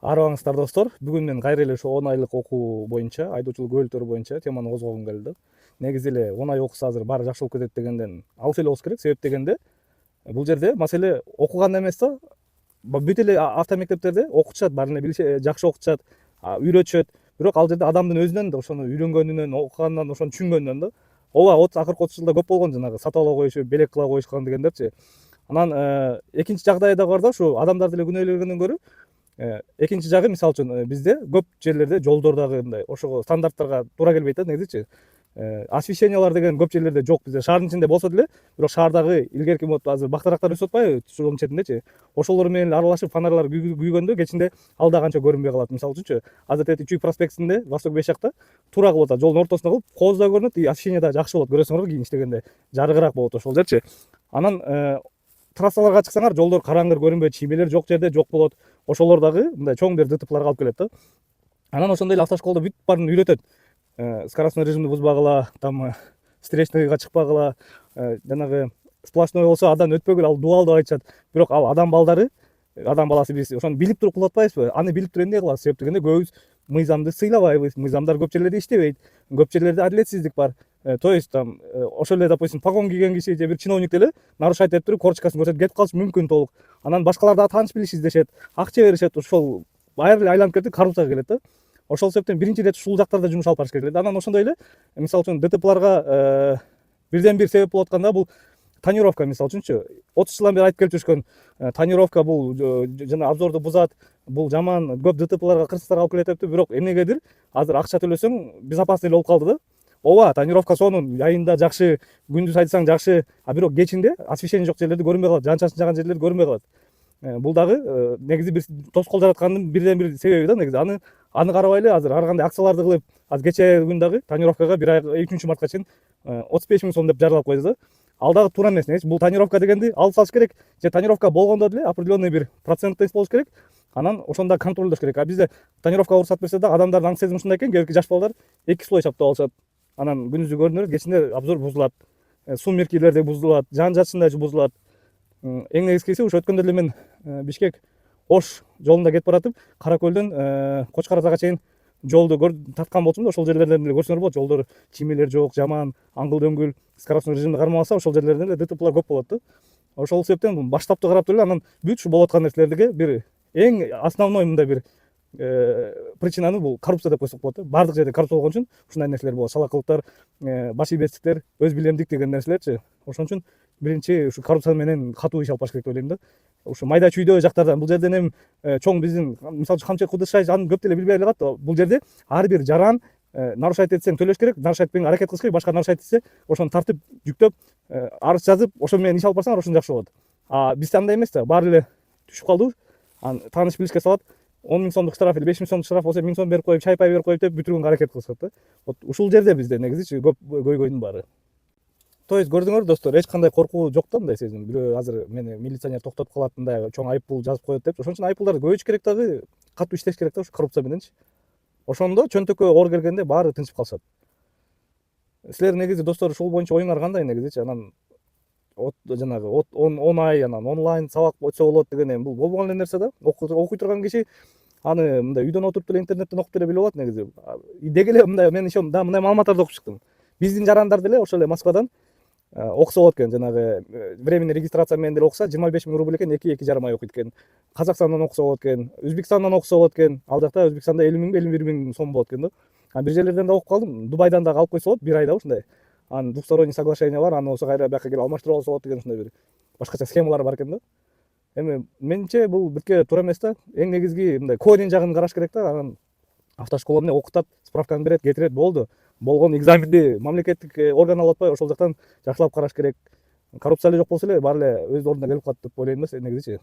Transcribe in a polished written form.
Арыбаңыздар достор. Бүгүн мен кайра эле ошо 10 айлык окуу боюнча, айдоочулук өбөлтөрү боюнча теманы козгогум келди. Негизи эле 10 ай окуса азыр баары жакшы болуп кетет дегенден алыс эле болуш керек. Себеп дегенде бул жерде маселе окуганда эмес да. Бүт эле автомектептерде окутушат, баарын эле билишет, жакшы окутушат, үйрөтүшөт. Бирок ал жерде адамдын өзүнөн да ошону үйрөнгөнүнөн, окугандан, ошону түшүнгөнүнөн да ооба акыркы 30 жылда көп болгон жанагы сатып ала коюшуп, белек кыла коюшкан дегендерчи. Анан экинчи жагдай да бар да, ушу адамдарды эле күнөөлөгөндөн көрү экинчи жагы мисалы үчүн бизде көп жерлерде жолдор дагы мындай ошого стандарттарга туура келбейт да негизичи. Освещениялар деген көп жерлерде жок. Бизде шаардын ичинде болсо деле, бирок шаардагы илгерки мод азыр бактарактар өсүп атпайбы жолдун четиндечи. Ошолор менен аралашып фонарьлар күйгөндө кечинде ал да канча көрүнбөй калат. Мисалы үчүнчү, азыр тетиги Чүй проспектисинде Восток 5 жакта туура кылып атат. Жолдун ортосуна кылып, кооз да көрүнөт, и освещение да жакшы болот. Көрөсүңөр кийин иштегенде жарыгыраак болот ошол жерчи. Анан трассаларга чыксаңар, жолдор караңгыр көрүнбөйт, чиймелер жок жерде жок болот. Ошолор дагы мындай чоң бир ДТПларга алып келет да. Анан ошондой эле автошколдо бүт баарын үйрөтөт. Скоростной режимди бузбагыла, там встречныйга чыкпагыла, жанагы сплошной болсо андан өтпөгүлө, ал дубал деп айтышат. Бирок ал адам балдары, адам баласы биз ошону билип туруп кылып атпайбызбы? Аны билип туруп эмне кылабыз? Себеп дегенде көбүбүз мыйзамды сыйлабайбыз. Мыйзамдар көп жерлерде иштебейт. Көп жерлерде адилетсиздик бар. То есть там ошол эле, допустим, погон кийген киши же бир чиновник деле нарушать этип туруп корочкасын көрсөтүп кетип калышы мүмкүн толук. Анан башкалар дагы тааныш билиш издешет, акча беришет. Ошол баары эле айланып кетип коррупцияга келет да. Ошол себептен биринчи ирет ушул жактарда жумуш алып барыш керек эле. Анан ошондой эле мисалы үчүн ДТПларга бирден бир себеп болуп атканда бул тонировка. Мисалы үчүнчү 30 жылдан бери айтып келип жүрүшкөн тонировка бул жана обзорду бузат, бул жаман, көп ДТПларга, кырсыктарга алып келет деп. Бирок эмнегедир азыр акча төлөсөң безопасный эле болуп калды да. Ооба, тонировка сонун, айында жакшы, күндүз айтсаң жакшы, бирок кечинде освещение жок жерлерде көрүнбөй калат, жан чачын жаган жерлерде көрүнбөй калат. Бул дагы негизи бир тоскоол жараткандын бирден бир себеби да негизи. Аны карабай эле азыр ар кандай акцияларды кылып, азыр кечээ күн дагы тонировкага бир ай 3 мартка чейин 35 000 сом деп жарыялап койду да. Ал дагы туура эмес. Бул тонировка дегенди алып салыш керек, же тонировка болгондо деле определенный бир проценттест болуш керек. Анан ошондо контролдош керек. А бизде тонировка уруксат берсе да, адамдардын аң сезими ушундай экен, кээинки жаш балдар 2 слой чаптап алышат. Анан күнүзү көрүнөр, кечинде обзор бузулат, сумеркилерде бузулат, жан чачында бузулат. Эң негизгиси ушу өткөндө эле мен Бишкек Ош жолунда кетип баратып, Кара көлдөн Кочкор Атага чейин жолду тарткан болчумун да. Ошол жерлерден эле көрсөңөр болот, жолдор чиймелер жок, жаман, аңгыл дөңгүл, скоростной режимди кармабаса, ошол жерлерден эле ДТПлар көп болот да. Ошол себептен баштапты карап туруп эле анан бүт ушу болуп аткан нерселерге бир эң основной мындай бир причинаны бул коррупция деп койсок болот да. Баардык жерде коррупция болгон үчүн ушундай нерселер болот. Шалакылыктар, баш ийбестиктер, өз билемдик деген нерселерчи. Ошон үчүн биринчи ушу коррупция менен катуу иш алып барыш керек деп ойлойм да. Ушу майда чүйдө жактардан, бул жерден эми чоң биздин мисалы үчүн Камчы Кудышай аны көп деле билбей эле калат. Бул жерде ар бир жаран нарушать этсең төлөш керек, нарушать этпеген аракет кылыш керек, башка нарушать этсе ошону тартып, жүктөп, арыз жазып, ошол менен иш алып барсаңар ошондо жакшы болот. Бизде андай эмес да, баары эле түшүп калдыбы, тааныш билишке салат, 10 000 сомдук штраф или 5 000 сомдук штраф болсо 1000 сом берип коюп, чай пай берип коюп деп бүтүргөнгө аракет кылышат да. Вот ушул жерде бизде негизичи көп көйгөйдүн баары. То есть көрдүңөр достор, эч кандай коркуу жок да, мындай сезим. Бирөө азыр мени милиционер токтотуп калат, мындай чоң айыппул жазып коет деп. Ошон үчүн айыппулдарды көбөйтүш керек дагы, катуу иштеш керек да ушу коррупция мененчи. Ошондо чөнтөккө оор келгенде баары тынчып калышат. Силер негизи достор ушул боюнча оюңар кандай негизичи? Анан жанагы 10 ай анан онлайн сабак өтсө болот деген эми бул болбогон эле нерсе да. Окуй турган киши аны мындай үйдөн отуруп деле интернеттен окуп деле билип алат негизи. Деги эле мындай мен ишем да, мындай маалыматтарды окуп чыктым. Биздин жарандар деле ошол эле Москвадан окуса болот экен, жанагы временный регистрация менен деле окуса 25 000 рубль экен, 2,5 ай окуйт экен. Казакстандан окуса болот экен, Өзбекстандан окуса болот экен. Ал жакта Өзбекстанда 50 000 51 000 сом болот экен да. Бир жерлерден да окуп калдым. Дубайдан дагы алып койсо болот, бир айда ушундай. Анын двусторонний соглашение бар, аны болсо кайра бияка келип алмаштырып алса болот деген ушундай бир башкача схемалар бар экен да. Эми менимче бул бирке туура эмес да. Эң негизги мындай кодинг жагын караш керек да. Анан автошкола эмне окутат, справканы берет, кетирет, болду. Болгон экзаменди мамлекеттик орган алып атпайбы, ошол жактан жакшылап караш керек. Коррупция эле жок болсо эле баары эле өз ордуна келип калат деп ойлойм да негизичи.